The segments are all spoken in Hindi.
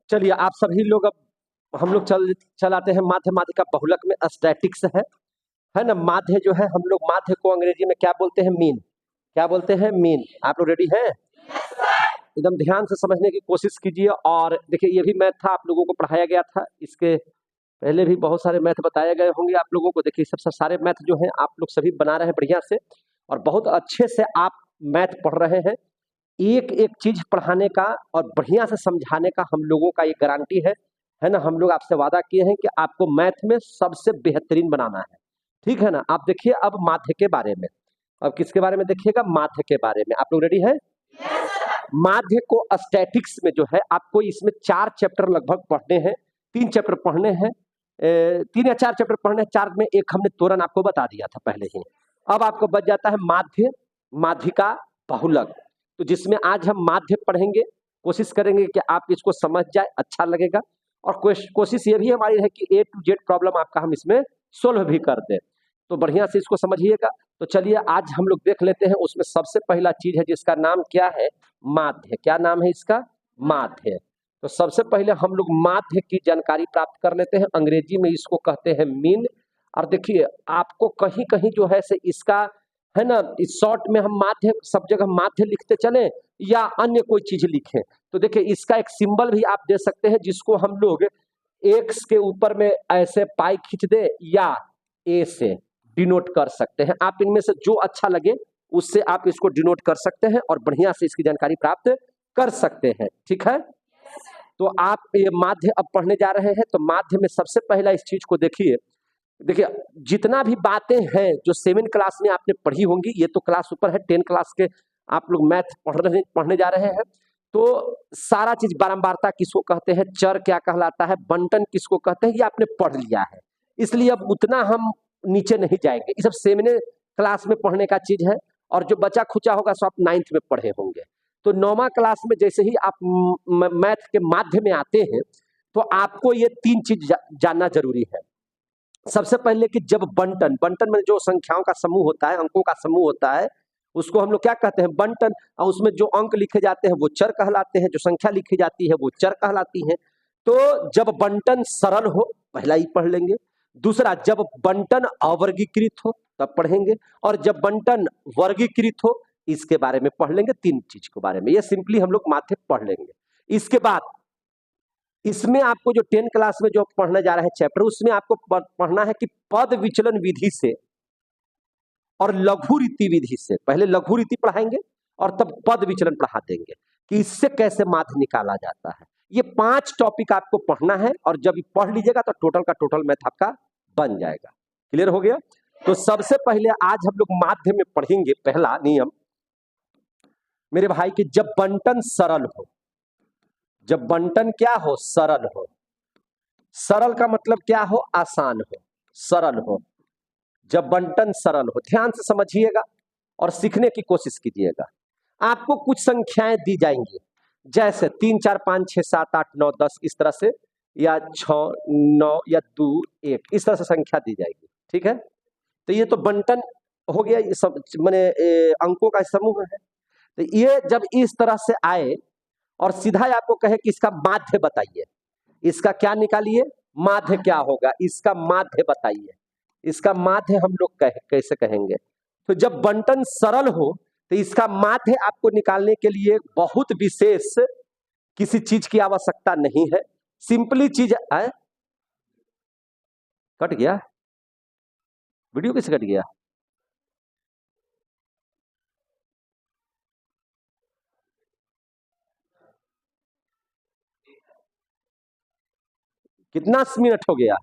चलिए आप सभी लोग अब हम लोग चलाते हैं माध्य। माध्य का बहुलक में स्टैटिक्स है ना। माध्य जो है हम लोग माध्य को अंग्रेजी में क्या बोलते हैं? मीन। क्या बोलते हैं? मीन। आप लोग रेडी हैं? एकदम ध्यान से समझने की कोशिश कीजिए। और देखिए ये भी मैथ था, आप लोगों को पढ़ाया गया था, इसके पहले भी बहुत सारे मैथ बताए गए होंगे आप लोगों को। देखिए सब सारे मैथ जो हैं आप लोग सभी बना रहे हैं बढ़िया से, और बहुत अच्छे से आप मैथ पढ़ रहे हैं। एक एक चीज पढ़ाने का और बढ़िया से समझाने का हम लोगों का ये गारंटी है ना। हम लोग आपसे वादा किए हैं कि आपको मैथ में सबसे बेहतरीन बनाना है, ठीक है ना। आप देखिए अब माध्य के बारे में, अब किसके बारे में देखिएगा? माध्य के बारे में। आप लोग रेडी हैं? माध्य को स्टैटिक्स में जो है आपको इसमें 4 चैप्टर लगभग पढ़ने हैं, 3 चैप्टर पढ़ने हैं, 3 या 4 चैप्टर पढ़ने हैं। 4 में एक हमने तोरन आपको बता दिया था पहले ही। अब आपको बच जाता है माध्य, माध्यिका, बहुलक। तो जिसमें आज हम माध्य पढ़ेंगे, कोशिश करेंगे कि आप इसको समझ जाए, अच्छा लगेगा। और कोशिश ये भी हमारी है कि A to Z प्रॉब्लम आपका हम इसमें सोल्व भी कर दें, तो बढ़िया से इसको समझिएगा। तो चलिए आज हम लोग देख लेते हैं। उसमें सबसे पहला चीज है जिसका नाम क्या है? माध्य। क्या नाम है इसका? माध्य। तो सबसे पहले हम लोग माध्य की जानकारी प्राप्त कर लेते हैं। अंग्रेजी में इसको कहते हैं मीन। और देखिए आपको कहीं कहीं जो है से इसका है ना, इस शॉर्ट में हम माध्य, सब जगह माध्य लिखते चले या अन्य कोई चीज लिखें, तो देखिए इसका एक सिंबल भी आप दे सकते हैं, जिसको हम लोग एक्स के ऊपर में ऐसे पाई खींच दे या ए से डिनोट कर सकते हैं। आप इनमें से जो अच्छा लगे उससे आप इसको डिनोट कर सकते हैं और बढ़िया से इसकी जानकारी प्राप्त कर सकते हैं, ठीक है। तो आप ये माध्य अब पढ़ने जा रहे हैं। तो माध्य में सबसे पहला इस चीज को देखिए। देखिए जितना भी बातें हैं जो 7 क्लास में आपने पढ़ी होंगी, ये तो क्लास ऊपर है 10 क्लास के आप लोग मैथ पढ़ने जा रहे हैं। तो सारा चीज बारंबारता किसको कहते हैं, चर क्या कहलाता है, बंटन किसको कहते हैं, ये आपने पढ़ लिया है। इसलिए अब उतना हम नीचे नहीं जाएंगे, ये सब 7 क्लास में पढ़ने का चीज है। और जो बचा खुचा होगा सो आप 9th में पढ़े होंगे। तो 9वां क्लास में जैसे ही आप मैथ के माध्य में आते हैं, तो आपको ये 3 चीज जानना जरूरी है। सबसे पहले कि जब बंटन, बंटन में जो संख्याओं का समूह होता है, अंकों का समूह होता है, उसको हम लोग क्या कहते हैं? बंटन। और उसमें जो अंक लिखे जाते हैं वो चर कहलाते हैं, जो संख्या लिखी जाती है वो चर कहलाती है। तो जब बंटन सरल हो, पहला ही पढ़ लेंगे। दूसरा, जब बंटन अवर्गीकृत हो तब पढ़ेंगे। और जब बंटन वर्गीकृत हो इसके बारे में पढ़ लेंगे। 3 चीज के बारे में ये सिंपली हम लोग माथे पढ़ लेंगे। इसके बाद इसमें आपको जो 10 क्लास में जो पढ़ने जा रहे हैं चैप्टर, उसमें आपको पढ़ना है कि पद विचलन विधि से और लघु रीति विधि से। पहले लघु रीति पढ़ाएंगे और तब पद विचलन पढ़ा देंगे कि इससे कैसे माध्य निकाला जाता है। ये 5 टॉपिक आपको पढ़ना है, और जब पढ़ लीजिएगा तो टोटल का टोटल मैथ आपका बन जाएगा। क्लियर हो गया? तो सबसे पहले आज हम लोग माध्य में पढ़ेंगे पहला नियम मेरे भाई कि जब बंटन सरल हो, जब बंटन क्या हो? सरल हो। सरल का मतलब क्या हो? आसान हो, सरल हो। जब बंटन सरल हो, ध्यान से समझिएगा और सीखने की कोशिश कीजिएगा। आपको कुछ संख्याएं दी जाएंगी, जैसे 3 4 5 6 7 8 9 10 इस तरह से, या 6 9 या 2 1 इस तरह से संख्या दी जाएगी, ठीक है। तो ये तो बंटन हो गया, ये सब माने अंकों का समूह है। तो ये जब इस तरह से आए और सीधा आपको कहे कि इसका माध्य बताइए, इसका क्या निकालिए? माध्य क्या होगा? इसका माध्य बताइए। इसका माध्य हम लोग कैसे कहेंगे? तो जब बंटन सरल हो तो इसका माध्य आपको निकालने के लिए बहुत विशेष किसी चीज की आवश्यकता नहीं है। सिंपली चीज है। कट गया वीडियो, कैसे कट गया? कितना मिनट हो गया?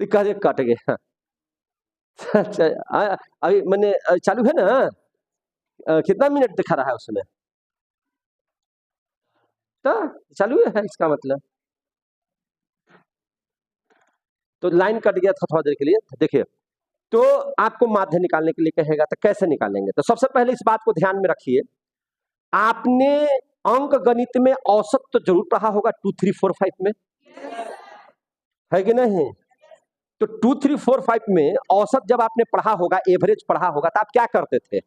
तो कहे कट गया। अच्छा अभी मैंने चालू है ना? कितना मिनट दिखा रहा है उसमें? तो चालू है इसका मतलब। तो लाइन कट गया था थोड़ा देर के लिए। देखिए तो आपको माध्य निकालने के लिए कहेगा, तो कैसे निकालेंगे? तो सबसे पहले इस बात को ध्यान में रखिए, आपने अंक गणित में औसत तो जरूर पढ़ा होगा 2 3 4 5 में, है कि नहीं? तो 2 3 4 5 में औसत जब आपने पढ़ा होगा, एवरेज पढ़ा होगा, तो आप क्या करते थे?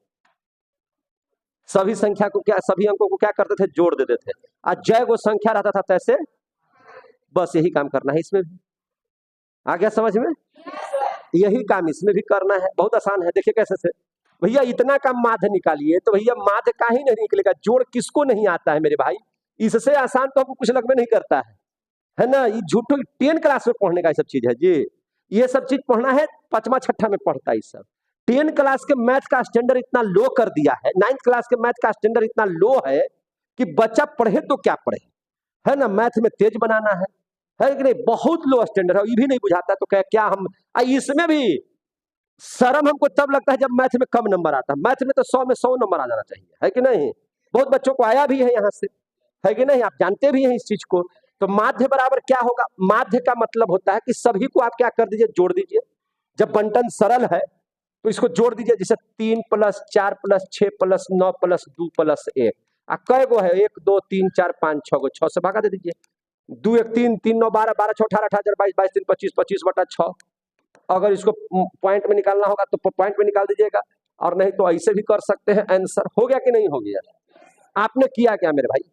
सभी संख्या को क्या, सभी अंकों को क्या करते थे, जोड़ देते थे। आज जय वो संख्या रहता था तैसे, बस यही काम करना है इसमें भी। आ गया समझ में? यही काम इसमें भी करना है, बहुत आसान है। देखिए कैसे से, भैया इतना का माध्य निकालिए, तो भैया माध्य का ही नहीं निकलेगा, जोड़ किसको नहीं आता है मेरे भाई? इससे आसान तो हमको कुछ लगभग नहीं करता है ना? ये झूठो 10 क्लास में पढ़ने का ये सब चीज है जी। ये सब चीज पढ़ना है 5वां 6ठा में पढ़ता है। सब 10 क्लास के मैथ का स्टैंडर्ड इतना लो कर दिया है, 9th क्लास के मैथ का स्टैंडर्ड इतना लो है कि बच्चा पढ़े तो क्या पढ़े, है ना? मैथ में तेज बनाना है कि नहीं? बहुत लो स्टैंडर्ड है, ये भी नहीं बुझाता तो क्या हम इसमें भी शर्म हमको तब लगता है जब मैथ में कम नंबर आता है। मैथ में तो 100 में 100 नंबर आ जाना चाहिए, है कि नहीं? बहुत बच्चों को आया भी है यहाँ से, है कि नहीं? आप जानते भी हैं इस चीज को। तो माध्य बराबर क्या होगा? माध्य का मतलब होता है कि सभी को आप क्या कर दीजिए, जोड़ दीजिए। जब बंटन सरल है तो इसको जोड़ दीजिए, जैसे 3 + 4 + 6 + 9 + 2 + 1। कै गो है? 1 2 3 4 5 6 गो, 6 से भागा दे दीजिए। 2 1 3 3 9 12 12 6 18 18 22 22 3 25 25/6। अगर इसको पॉइंट में निकालना होगा तो पॉइंट में निकाल दीजिएगा, और नहीं तो ऐसे भी कर सकते हैं। आंसर हो गया कि नहीं हो गया? आपने किया क्या मेरे भाई?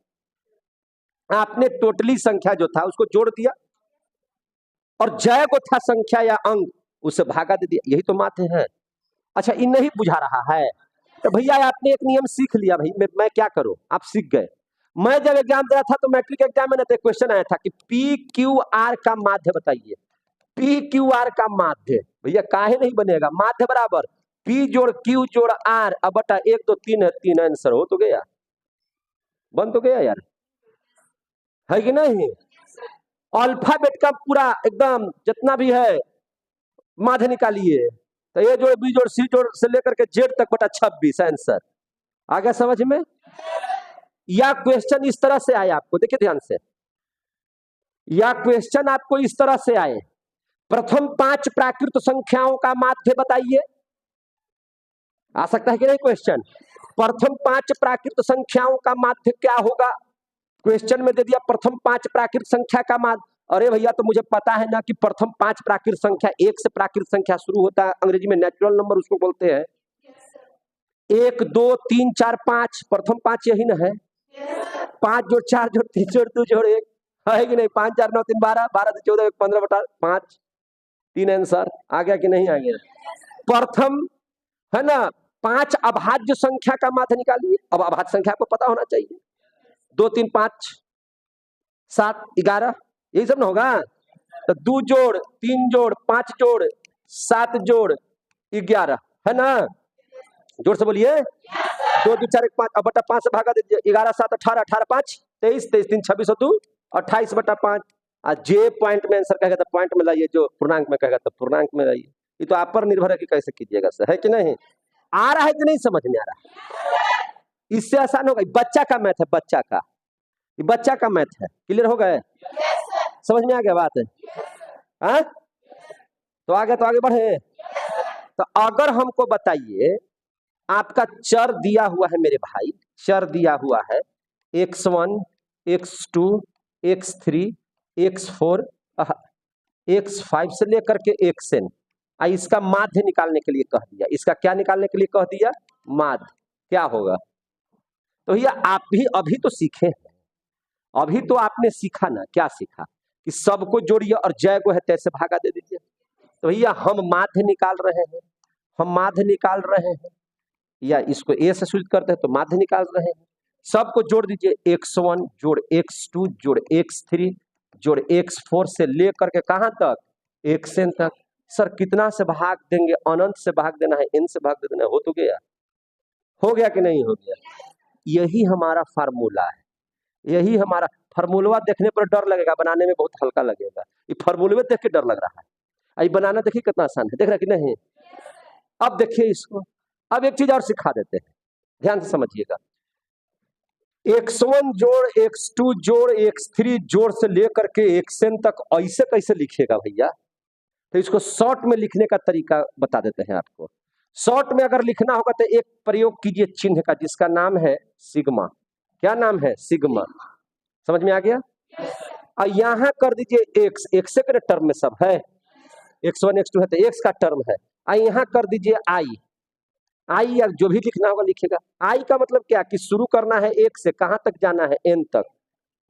आपने टोटली संख्या जो था उसको जोड़ दिया, और जय को था संख्या या अंक, उससे भागा दे दिया। यही तो माध्य है। अच्छा, इन नहीं बुझा रहा है तो भैया आपने एक नियम सीख लिया भाई। मैं क्या करूं, आप सीख गए। मैं जब एग्जाम दे रहा था तो मैट्रिक एग्जाम में ना क्वेश्चन आया था कि PQR का माध्य बताइए। PQR का माध्य भैया काहे नहीं बनेगा? माध्य बराबर P जोड़ Q जोड़ R अब बटा 1 2 3 है, 3 आंसर हो तो गया, बन तो गया यार, है कि नहीं? अल्फाबेट का पूरा एकदम जितना भी है माध्य निकालिए, तो ए जोड़ बी जोड़ सी जोड़ से लेकर के जेड तक बटा 26 आंसर आ गया समझ में? या क्वेश्चन इस तरह से आए आपको, देखिए ध्यान से, या क्वेश्चन आपको इस तरह से आए, प्रथम 5 प्राकृत संख्याओं का माध्य बताइए। आ सकता है कि नहीं क्वेश्चन? प्रथम 5 प्राकृत संख्याओं का माध्य क्या होगा? क्वेश्चन में दे दिया प्रथम 5 प्राकृत संख्या का माध्य। अरे भैया तो मुझे पता है ना कि प्रथम 5 प्राकृत संख्या, 1 से प्राकृत संख्या शुरू होता है, अंग्रेजी में नेचुरल नंबर उसको बोलते हैं। 1 2 3 4 5, प्रथम 5 यही ना है? 5 जोड़ 4 जोड़ 3 जोड़ 2 जोड़ 1, है कि नहीं? 5 4 9 3 12, 12 से 14 15/5, 3 आंसर आ गया कि नहीं आ गया? प्रथम है ना 5 अभाज्य संख्या का माध्य निकालिए। अब अभाज्य संख्या को पता होना चाहिए। 2 3 5 7 11, यही सब ना होगा? तो 2 जोड़ 3 जोड़ 5 जोड़ 7 जोड़ 11, है ना? जोर से बोलिए। 2 2 4 1 5 अब बटा 5 से भागा दीजिए। 11 7 18 18 5 23 23 3 26 2 28/5। जे पॉइंट में आंसर कहेगा तो पॉइंट में लाइए, जो पूर्णांक में कहेगा तो पूर्णांक में लाइए। ये तो आप पर निर्भर है कि कैसे कीजिएगा सर, है कि नहीं? आ रहा है कि नहीं समझ में आ रहा? इससे आसान होगा। बच्चा का मैथ है, बच्चा का, ये बच्चा का मैथ है। क्लियर हो गए? समझ में आ गया बात है? हाँ? तो आगे बढ़े। तो अगर हमको बताइए, आपका चर दिया हुआ है मेरे भाई, चर दिया हुआ है x1 x2 x3 x4 x5 से लेकर के xn। इसका माध्य निकालने के लिए कह दिया। इसका क्या निकालने के लिए कह दिया? माध्य। क्या होगा? तो भैया आप भी अभी तो सीखे हैं, अभी तो आपने सीखा ना, क्या सीखा कि सबको जोड़िए और जय को है तैसे भागा दे दीजिए। तो भैया हम माध्य निकाल रहे हैं, हम माध्य निकाल रहे हैं, या इसको ए से सूचित करते हैं तो माध्य निकाल रहे हैं। सबको जोड़ दीजिए, x1 जोड़ x2 जोड़ x3 जोड़ x4 से लेकर के कहां तक? xn तक। सर कितना से भाग देंगे? अनंत से भाग देना है, n से भाग देना है, हो तो गया। हो गया कि नहीं हो गया? यही हमारा फार्मूला है, यही हमारा फार्मूला। देखने पर डर लगेगा, बनाने में बहुत हल्का लगेगा। ये फार्मूले देख के डर लग रहा है, ये बनाना देखिए कितना आसान है, देख रहे कि नहीं? अब देखिए इसको, अब एक चीज और सिखा देते हैं, ध्यान से समझिएगा। x1 जोड़ x2 जोड़ x3 जोड़ से लेकर के xn तक ऐसे कैसे लिखिएगा भैया? तो इसको शॉर्ट में लिखने का तरीका बता देते हैं आपको। शॉर्ट में अगर लिखना होगा तो एक प्रयोग कीजिए चिन्ह का, जिसका नाम है सिग्मा। क्या नाम है? सिग्मा। समझ में आ गया? और यहां कर दीजिए x, x के टर्म में सब है, x1 x2 है तो x का टर्म है। और यहां कर दीजिए i, आई या जो भी लिखना होगा लिखेगा। आई का मतलब क्या कि शुरू करना है एक से, कहां तक जाना है, एन तक।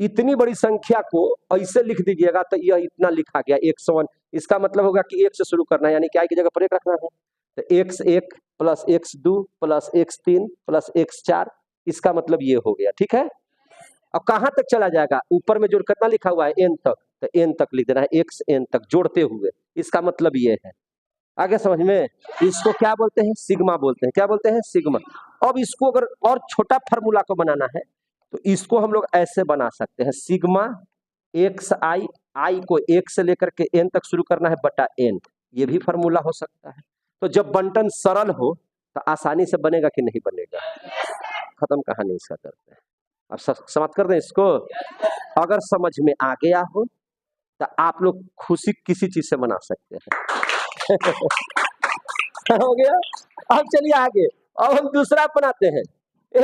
इतनी बड़ी संख्या को ऐसे लिख दीजिएगा तो यह इतना लिखा गया 101। इसका मतलब होगा कि एक से शुरू करना है, यानी कि आई की जगह पर एक रखना है, तो x1 plus x2 plus x3 plus x4, इसका मतलब ये हो गया। ठीक है, अब कहां तक चला जाएगा, ऊपर में जो कितना लिखा हुआ है एन तक, तो एन तक लिख देना है, x n तक जोड़ते हुए, इसका मतलब ये है। आगे समझ में? इसको क्या बोलते हैं, सिग्मा बोलते हैं। क्या बोलते हैं, सिग्मा। अब इसको अगर और छोटा फार्मूला को बनाना है तो इसको हम लोग ऐसे बना सकते हैं, सिग्मा एक्स आई, आई को एक से लेकर के एन तक शुरू करना है बटा एन, ये भी फार्मूला हो सकता है। तो जब बंटन सरल हो तो आसानी से बनेगा कि नहीं बनेगा। खत्म कहानी इसका करते हैं। अब समाप्त कर दें इसको। अगर समझ में आ गया हो तो आप लोग खुशी किसी चीज से मना सकते हैं। हो गया। अब चलिए आगे, अब हम दूसरा बनाते हैं।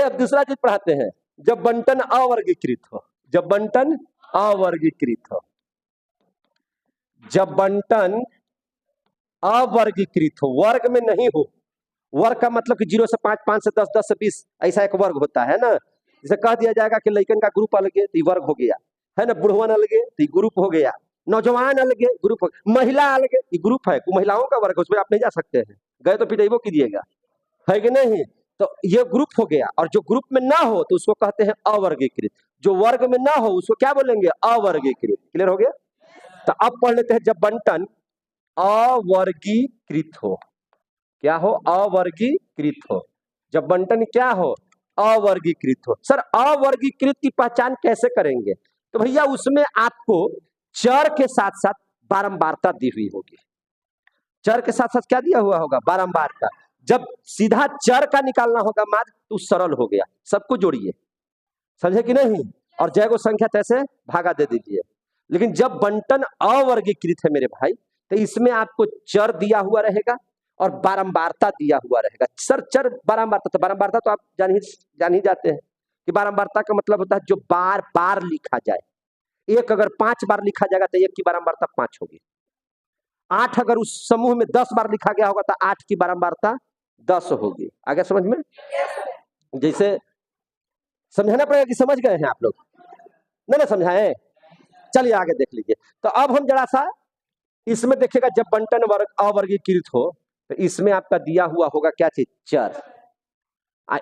अब दूसरा चीज पढ़ाते हैं, जब बंटन अवर्गीकृत हो। जब बंटन अवर्गीकृत हो, जब बंटन अवर्गीकृत हो, वर्ग में नहीं हो। वर्ग का मतलब कि 0 से 5, 5 से 10, 10 से 20, ऐसा एक वर्ग होता है ना। जैसे कह दिया जाएगा कि लड़कन का ग्रुप अलग है तो वर्ग हो गया, है ना, बुढ़वन अलग है तो ग्रुप हो गया, नौजवान अलग है ग्रुप हो गया, महिला अलग है ग्रुप है, महिलाओं का वर्ग, उसमें आप नहीं जा सकते हैं, गए तो पिटाइबो कीजिएगा, है कि नहीं। तो ये ग्रुप हो गया, और जो ग्रुप में ना हो तो उसको कहते हैं अवर्गीकृत। जो वर्ग में ना हो उसको क्या बोलेंगे, अवर्गीकृत। क्लियर हो गया। तो अब पढ़ लेते हैं, जब बंटन अवर्गीकृत हो। क्या हो, अवर्गीकृत हो। जब बंटन क्या हो, अवर्गीकृत हो। सर अवर्गीकृत की पहचान कैसे करेंगे, तो भैया उसमें आपको चर के साथ साथ बारंबारता दी हुई होगी। चर के साथ साथ क्या दिया हुआ होगा, बारंबारता। जब सीधा चर का निकालना होगा माध्य तो सरल हो गया, सबको जोड़िए, समझे कि नहीं, और जय को संख्या तैसे भागा दे दीजिए। लेकिन जब बंटन अवर्गीकृत है मेरे भाई, तो इसमें आपको चर दिया हुआ रहेगा और बारंबारता दिया हुआ रहेगा। सर चर बारंबारता, तो बारंबारता तो आप जान ही जाते हैं कि बारंबारता का मतलब होता है जो बार बार लिखा जाए। एक अगर 5 बार लिखा जाएगा तो एक की बारंबारता 5 होगी। 8 अगर उस समूह में 10 बार लिखा गया होगा तो 8 की बारंबारता 10 होगी। आगे समझ में? जैसे समझाना पड़ेगा कि समझ गए हैं आप लोग, नहीं ना समझाए? चलिए आगे देख लीजिए। तो अब हम जरा सा इसमें देखिएगा, जब बंटन वर्ग अवर्गीकृत हो तो इसमें आपका दिया हुआ होगा क्या चीज, चर।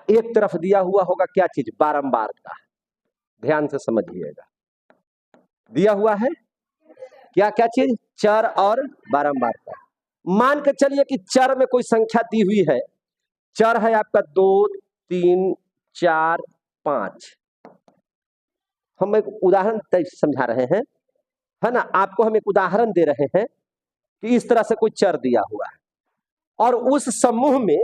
एक तरफ दिया हुआ होगा क्या चीज, बारंबारता। ध्यान से समझिएगा, दिया हुआ है क्या क्या चीज, चर और बारंबारता। मान के चलिए कि चर में कोई संख्या दी हुई है, चर है आपका 2, 3, 4, 5। हम एक उदाहरण समझा रहे हैं, है ना, आपको हम एक उदाहरण दे रहे हैं कि इस तरह से कोई चर दिया हुआ है और उस समूह में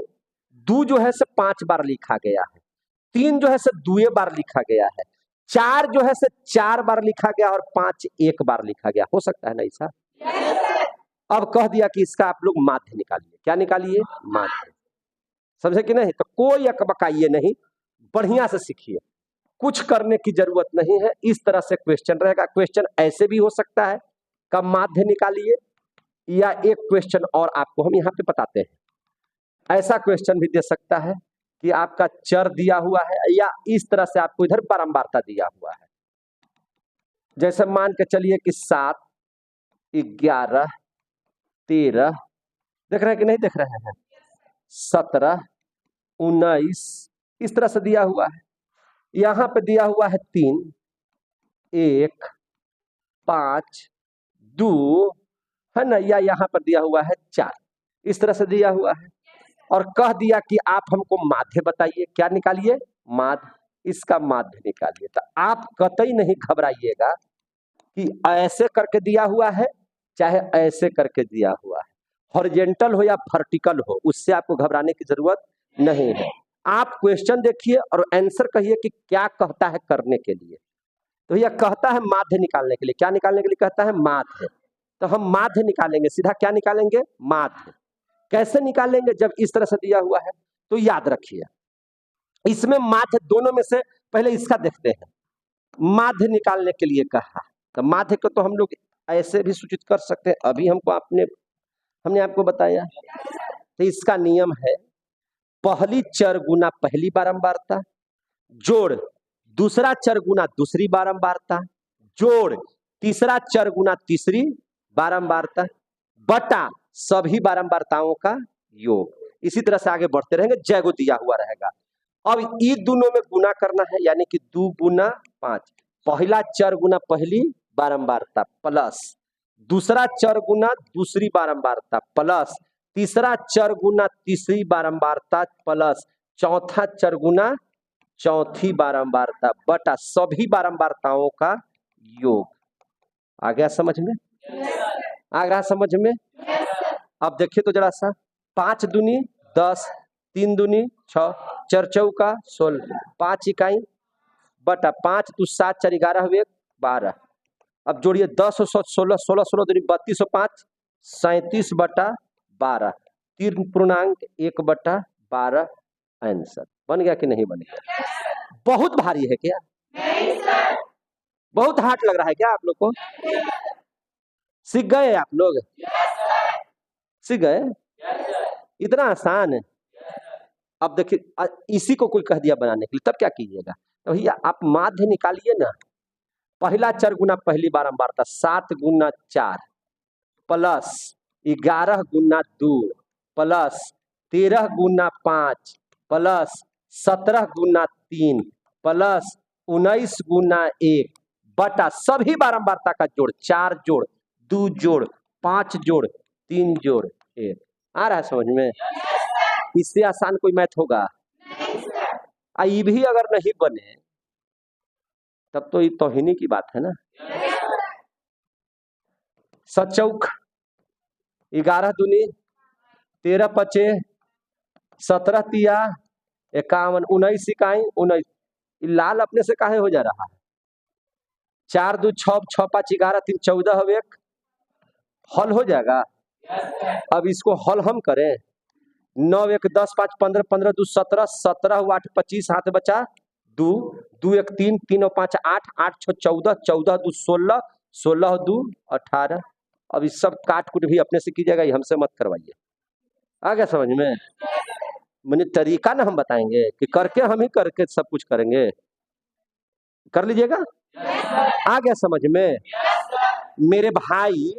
2 जो है से 5 बार लिखा गया है, 3 जो है से 2 बार लिखा गया है, 4 जो है से 4 बार लिखा गया और 5 एक बार लिखा गया। हो सकता है ना ऐसा? अब कह दिया कि इसका आप लोग माध्य निकालिए। क्या निकालिए, माध्य। समझे कि नहीं? तो कोई अकबकाइए नहीं, बढ़िया से सीखिए, कुछ करने की जरूरत नहीं है। इस तरह से क्वेश्चन रहेगा। क्वेश्चन ऐसे भी हो सकता है, कब माध्य निकालिए, या एक क्वेश्चन और आपको हम यहाँ पे बताते हैं। ऐसा क्वेश्चन भी दे सकता है कि आपका चर दिया हुआ है या इस तरह से आपको इधर बारंबारता दिया हुआ है। जैसे मान के चलिए कि 7, 11, 13, देख रहे हैं कि नहीं देख रहे हैं, 17, 19, इस तरह से दिया हुआ है। यहां पे दिया हुआ है 3, 1, 5, 2, है ना, या यहां पर दिया हुआ है 4, इस तरह से दिया हुआ है। और कह दिया कि आप हमको माध्य बताइए। क्या निकालिए, माध्य, इसका माध्य निकालिए। तो आप कतई नहीं घबराइएगा कि ऐसे करके दिया हुआ है चाहे ऐसे करके दिया हुआ है, हॉरिजॉन्टल हो या वर्टिकल हो, उससे आपको घबराने की जरूरत नहीं है। आप क्वेश्चन देखिए और आंसर कहिए कि क्या कहता है करने के लिए। तो यह कहता है माध्य निकालने के लिए। क्या निकालने के लिए कहता है, माध्य। तो हम माध्य निकालेंगे, सीधा क्या निकालेंगे, माध्य। कैसे निकालेंगे, जब इस तरह से दिया हुआ है तो याद रखिए, इसमें माध्य दोनों में से पहले इसका देखते हैं। माध्य निकालने के लिए कहा, तो माध्य को तो हम लोग ऐसे भी सूचित कर सकते हैं, अभी हमने आपको बताया। तो इसका नियम है पहली चर गुना पहली बारंबारता, जोड़ दूसरा चर गुना दूसरी बारंबारता, जोड़ तीसरा चर गुना तीसरी बारंबारता, बटा सभी बारंबारताओं का योग। इसी तरह से आगे बढ़ते रहेंगे, जय को दिया हुआ रहेगा। अब इन दोनों में गुना करना है, यानी कि 2 गुना 5, पहला चर गुना पहली बारंबारता प्लस दूसरा चर गुना दूसरी बारंबारता प्लस तीसरा चर गुना तीसरी बारंबारता प्लस चौथा चर गुना चौथी बारंबारता बटा सभी बारंबारताओं का योग। आ गया समझ में? आ गया समझ में? अब देखिए तो जरा सा, 5 दूनी 10, 3 दूनी 6, 4 चौका 16, 5 इकाई बटा 5 2 7 4 11 हुए 12। अब जोड़िए 10 और 16, 16 16 दूनी 32 और 5 37 बटा 12, 3 पूर्णांक 1 बटा 12। आंसर बन गया कि नहीं बन गया? बहुत भारी है क्या? नहीं सर। बहुत हार्ड लग रहा है क्या आप लोग को? सीख गए आप लोग? सीख गए? इतना आसान है। अब देखिए, इसी को कोई कह दिया बनाने के लिए, तब क्या कीजिएगा? तो भैया आप माध्य निकालिए ना। पहला चर गुना पहली बारंबारता 7 गुना 4 प्लस 11 गुना 2 प्लस 13 गुना 5 प्लस 17 गुना 3 प्लस 19 गुना 1 बटा सभी बारंबारता का जोड़, 4 जोड़ 2 जोड़ 5 जोड़ 3 जोड़ 1। आ रहा है समझ में? इससे आसान कोई मैथ होगा? ये भी अगर नहीं बने तब तो ये तौहीनी की बात है ना। सचौक 11 दूनी 13 पचे 17 तिया 51, 19 इकाई 19। लाल अपने से काहे हो जा रहा है? 4 2 6 6 5 11 3 14 हो 1, हल हो जाएगा। अब इसको हल हम करें, 9 1 10 5 15 15 2 17 17 हुआ 8 25, हाथ बचा 2 2 1 3 3 और 5 8 8 6 14 14 2 16 16 2 18। अब इस सब काट कुट भी अपने से कीजिएगा, ये हमसे मत करवाइए। आ गया समझ में? मैंने तरीका ना हम बताएंगे कि करके हम ही करके सब कुछ करेंगे। कर लीजिएगा। आ गया समझ में? मेरे भाई,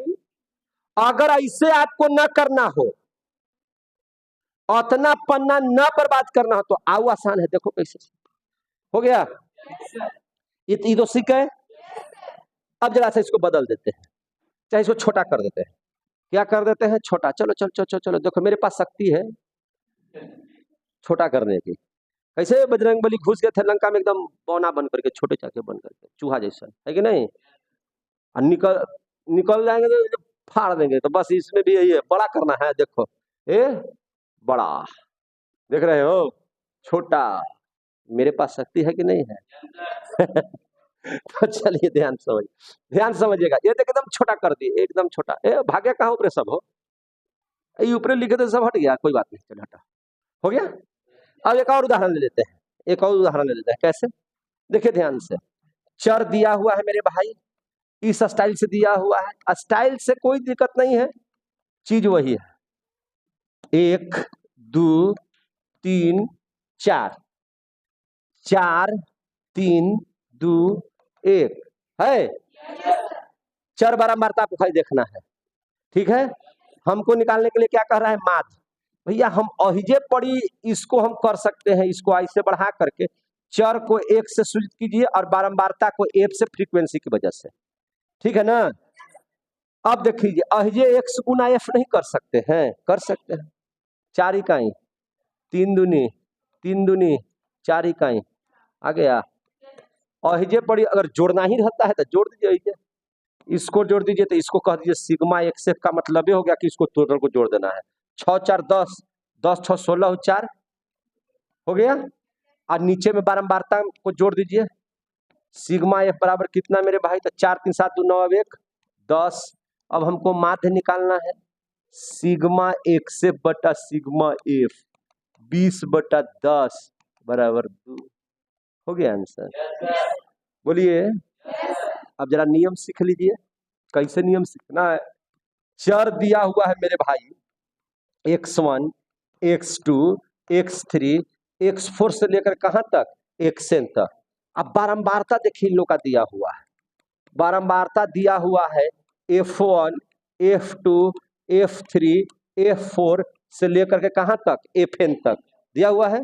अगर ऐसे आपको न करना हो, उतना पन्ना न बर्बाद करना हो, तो आओ आसान है, देखो कैसे हो गया। ये तो सीख है। अब जरा से इसको बदल देते हैं, चाहे इसको छोटा कर देते हैं। क्या कर देते हैं? छोटा। चलो चलो चलो चलो, देखो मेरे पास शक्ति है छोटा करने की। कैसे बजरंगबली घुस गए थे लंका में एकदम बौना बन करके, छोटे चाके बन करके, चूहा जैसा, है कि नहीं? और निकल जाएंगे तो फाड़ देंगे। तो बस इसमें भी यही है, बड़ा करना है। देखो ए बड़ा, देख रहे हो? छोटा। मेरे पास शक्ति है कि नहीं है? तो चलिए ध्यान समझिएगा। ये तो एकदम छोटा कर दिए, एकदम छोटा। भाग्य कहाँ ऊपर सब हो, ये ऊपर लिखे तो सब हट गया, कोई बात नहीं, चलो हटा, हो गया। अब एक और उदाहरण ले लेते हैं, एक और उदाहरण ले लेते हैं। कैसे? देखिए ध्यान से, चर दिया हुआ है मेरे भाई, इस स्टाइल से दिया हुआ है। स्टाइल से कोई दिक्कत नहीं है, चीज वही है। 1 2 3 4 4 3 2 1 है। चर बारंबारता आपको खाली देखना है, ठीक है? हमको निकालने के लिए क्या कह रहा है? माध्य। भैया हम अहिजे पड़ी इसको हम कर सकते हैं, इसको आई से बढ़ा करके चर को 1 से सूचित कीजिए और बारंबारता को F से, फ्रीक्वेंसी की वजह से, ठीक है ना? अब देखिए, अहिजे x गुना F नहीं कर सकते हैं? कर सकते हैं। 4 इकाई 3 दूनी 4 इकाई आ गया। अहिजे पड़ी अगर जोड़ना ही रहता है तो जोड़ दीजिए, अहिजे इसको जोड़ दीजिए, तो इसको कह दीजिए सिग्मा XF का मतलब ये हो गया कि इसको टोटल को जोड़ देना है। 6 4 10 10 6 16 4 हो गया। और नीचे में बारंबारता को जोड़ दीजिए, सिग्मा F बराबर कितना मेरे भाई? तो 4 3 7 2 9 1 10। अब हमको माध्य निकालना है, सिग्मा XF बटा सिग्मा F 20 बटा 10 बराबर 2। हो गया आंसर। बोलिए। अब जरा नियम सीख लीजिए, कैसे नियम सीखना है। चर दिया हुआ है मेरे भाई, x1 x2 x3 x4 से लेकर कहां तक xn तक। अब बारंबारता देखिए इन लोग का दिया हुआ है, बारंबारता दिया हुआ है f1 f2 f3 f4 से लेकर के कहां तक fn तक दिया हुआ है।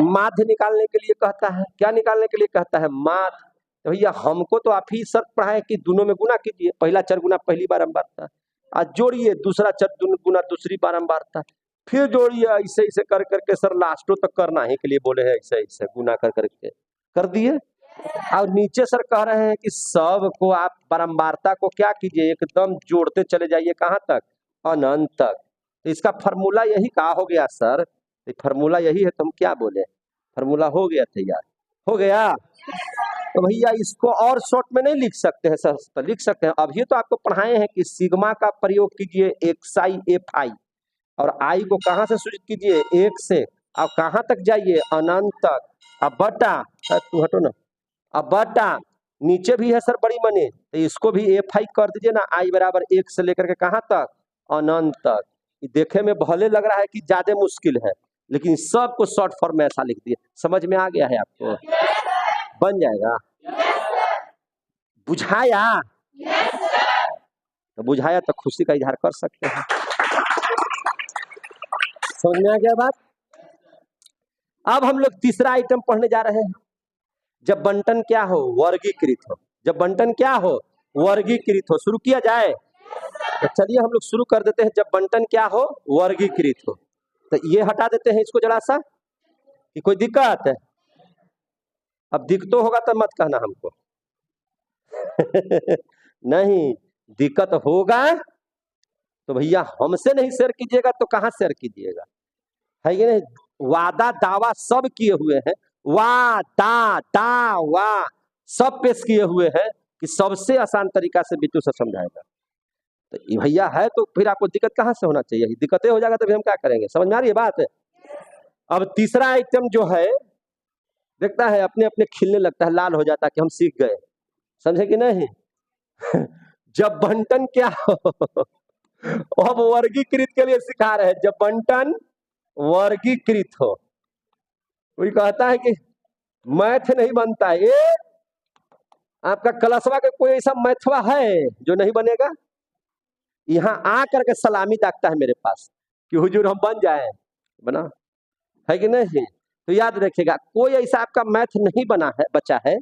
माध्य निकालने के लिए कहता है, क्या निकालने के लिए कहता है, माध्य। तो भैया हमको तो आप ही शर्त पढ़ाए कि दोनों में गुना कीजिए, पहला चर गुना पहली बारंबारता, आज जोड़िए दूसरा चर गुना दूसरी बारंबारता, फिर जोड़िए, ऐसे ऐसे कर करके सर लास्टों तक करना ही के लिए बोले हैं, ऐसे ऐसे गुना कर करके कर दिए। और नीचे सर कह रहे हैं कि सब को आप बारंबारता को क्या कीजिए, एकदम जोड़ते चले जाइए कहां तक, अनंत तक। तो इसका फॉर्मूला यही का हो गया सर, फॉर्मूला यही है, तो हम क्या बोले, फॉर्मूला हो गया तैयार, हो गया। तो भैया इसको और शॉर्ट में नहीं लिख सकते हैं सर, तो लिख सकते हैं। अभी तो आपको पढ़ाए हैं कि सिग्मा का प्रयोग कीजिए xi fi, और आई को कहां से सूचित कीजिए, एक से, अब कहां तक जाइए, अनंत तक। अब बटा, तू हटो ना, अब बटा नीचे भी है सर बड़ी मनी, तो इसको भी fi कर दीजिए ना, आई बराबर 1 से लेकर के कहां तक, अनंत तक। देखे में भले लग रहा है कि ज्यादा मुश्किल है, लेकिन सबको शॉर्ट फॉर्म में ऐसा लिख दिए। समझ में आ गया है आपको? बन जाएगा, बुझाया? तो बुझाया तो खुशी का इजहार कर सकते हैं। समझ में आ गया बात? अब हम लोग तीसरा आइटम पढ़ने जा रहे हैं, जब बंटन क्या हो, वर्गीकृत हो। जब बंटन क्या हो, वर्गीकृत हो। शुरू किया जाए? तो चलिए हम लोग शुरू कर देते हैं। जब बंटन क्या हो, वर्गीकृत हो। तो ये हटा देते हैं इसको जरा सा, कि कोई दिक्कत है? अब दिक्कत होगा तो मत कहना हमको नहीं, दिक्कत होगा तो भैया हमसे नहीं शेयर कीजिएगा तो कहां शेयर कीजिएगा, है कि नहीं? वादा दावा सब किए हुए हैं, वा सब पेश किए हुए हैं कि सबसे आसान तरीका से बिट्टू से समझाएगा। तो ये भैया है तो फिर आपको दिक्कत कहां से होना चाहिए, दिक्कतें हो जाएगा तो फिर हम क्या करेंगे? समझ में आ रही है बात? अब तीसरा आइटम जो है, देखता है अपने अपने खिलने लगता है, लाल हो जाता है कि हम सीख गए, समझे कि नहीं? जब बंटन क्या हो अब वर्गीकृत के लिए सिखा रहे हैं। जब बंटन वर्गीकृत हो, कोई कहता है कि मैथ नहीं बनता है, ये आपका क्लासवा का कोई ऐसा मैथवा है जो नहीं बनेगा? यहाँ आ करके सलामी दागता है मेरे पास कि हुजूर हम बन जाए, बना है कि नहीं? तो याद रखिएगा, कोई ऐसा आपका मैथ नहीं बना है, बचा है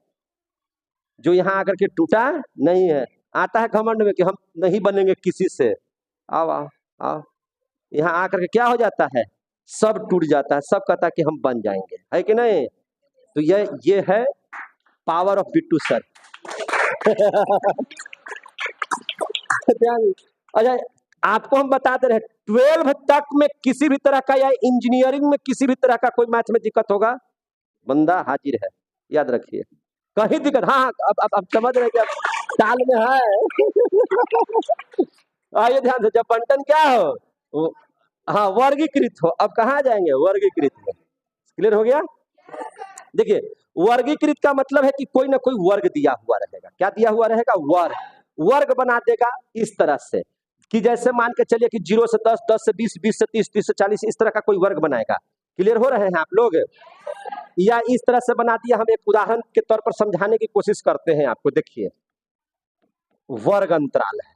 जो यहाँ आकर के टूटा नहीं है। आता है घमंड में कि हम नहीं बनेंगे किसी से, आओ आओ आओ, यहाँ आकर के क्या हो जाता है, सब टूट जाता है, सब कहता है कि हम बन जाएंगे, है कि नहीं? तो ये है पावर ऑफ बिट्टू सर। अच्छा, आपको हम बताते रहे 12 तक में किसी भी तरह का या इंजीनियरिंग में किसी भी तरह का कोई मैथ में दिक्कत होगा, बंदा हाजिर है, याद रखिए। कहीं दिक्कत, हाँ अब समझ रहे क्या साल में है। आइए ध्यान से, जब बंटन क्या हो, हाँ वर्गीकृत हो। अब कहाँ जाएंगे, वर्गीकृत में। क्लियर हो गया? देखिए, वर्गीकृत का मतलब है कि कोई ना कोई वर्ग दिया हुआ रहेगा। क्या दिया हुआ रहेगा? वर्ग। वर्ग बना देगा इस तरह से कि जैसे मान के चलिए कि 0 से 10, 10 से 20, 20 से 30, 30 से 40, इस तरह का कोई वर्ग बनाएगा। क्लियर हो रहे हैं आप लोग? या इस तरह से बना दिया। हम एक उदाहरण के तौर पर समझाने की कोशिश करते हैं आपको। देखिए, वर्ग अंतराल है,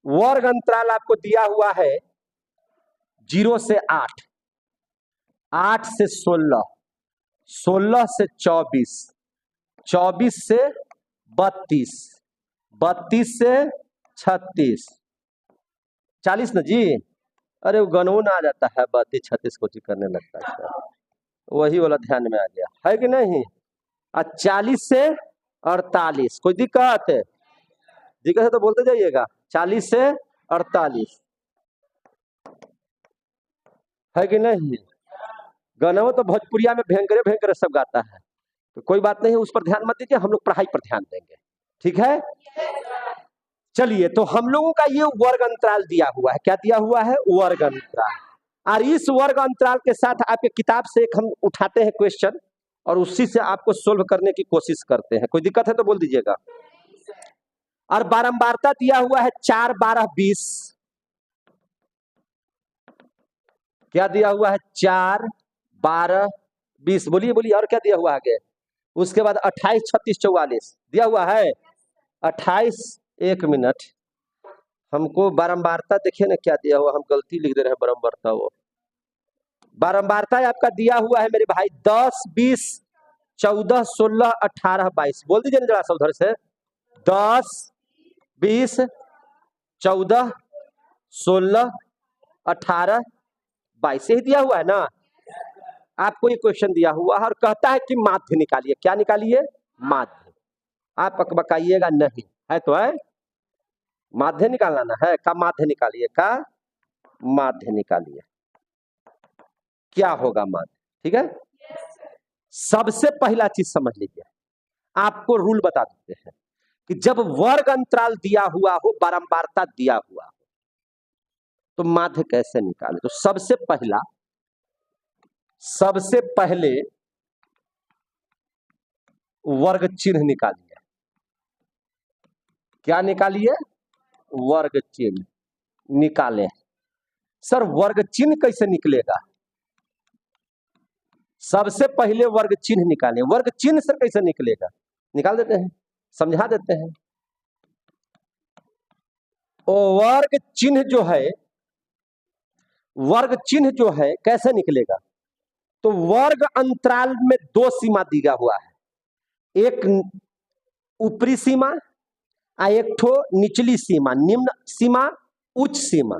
वर्ग अंतराल आपको दिया हुआ है 0 से 8, 8 से 16, 16 से 24, 24 से 32, 32 से 36, 40 ना जी? अरे वो गनून आ जाता है, 32 36 को करने लगता है, वही वाला ध्यान में आ गया, है कि नहीं? 40 से 48, कोई दिक्कत है? दिक्कत है तो बोलते जाइएगा। 40 से 48, है कि नहीं? गाना तो भोजपुरिया में भयंकरे भयंकरे सब गाता है, तो कोई बात नहीं, उस पर ध्यान मत दीजिए, हम लोग पढ़ाई पर ध्यान देंगे, ठीक है? चलिए, तो हम लोगों का ये वर्ग अंतराल दिया हुआ है। क्या दिया हुआ है? वर्ग अंतराल। और इस वर्ग अंतराल के साथ आपके किताब से एक हम उठाते हैं क्वेश्चन और उसी से आपको सोल्व करने की कोशिश करते हैं। कोई दिक्कत है तो बोल दीजिएगा। और बारंबारता दिया हुआ है 4, 12, 20, क्या दिया हुआ है? 4, 12, 20। बोलिए बोलिए, और क्या दिया हुआ आगे? उसके बाद 28, 36, 44 दिया हुआ है। 28, 1 मिनट, हमको बारंबारता देखिए ना क्या दिया हुआ, हम गलती लिख दे रहे हैं बारंबारता। वो बारंबारता आपका दिया हुआ है मेरे भाई 10, 20, 14, 16, 18, 22। बोल दीजिए ना जरा सा उधर से। 10, 20, 14, 16, 18, 22 यही दिया हुआ है ना। आपको ये क्वेश्चन दिया हुआ है और कहता है कि माध्य निकालिए। क्या निकालिए? माध्य। आप बकाइएगा नहीं है तो है, माध्य निकालना ना है। का माध्य निकालिए, का माध्य निकालिए। क्या होगा माध्य? ठीक है, सबसे पहला चीज समझ लीजिए, आपको रूल बता देते हैं कि जब वर्ग अंतराल दिया हुआ हो, बारंबारता दिया हुआ हो, तो माध्य कैसे निकाले। तो सबसे पहले वर्ग चिन्ह निकालिए। क्या निकालिए? वर्ग चिन्ह निकाले। सर वर्ग चिन्ह कैसे निकलेगा? सबसे पहले वर्ग चिन्ह निकालें। वर्ग चिन्ह सर कैसे निकलेगा? निकाल देते हैं, समझा देते हैं। वर्ग चिन्ह जो है, वर्ग चिन्ह जो है कैसे निकलेगा? तो वर्ग अंतराल में 2 सीमा दिया हुआ है, एक ऊपरी सीमा और एक ठो निचली सीमा। निम्न सीमा, उच्च सीमा।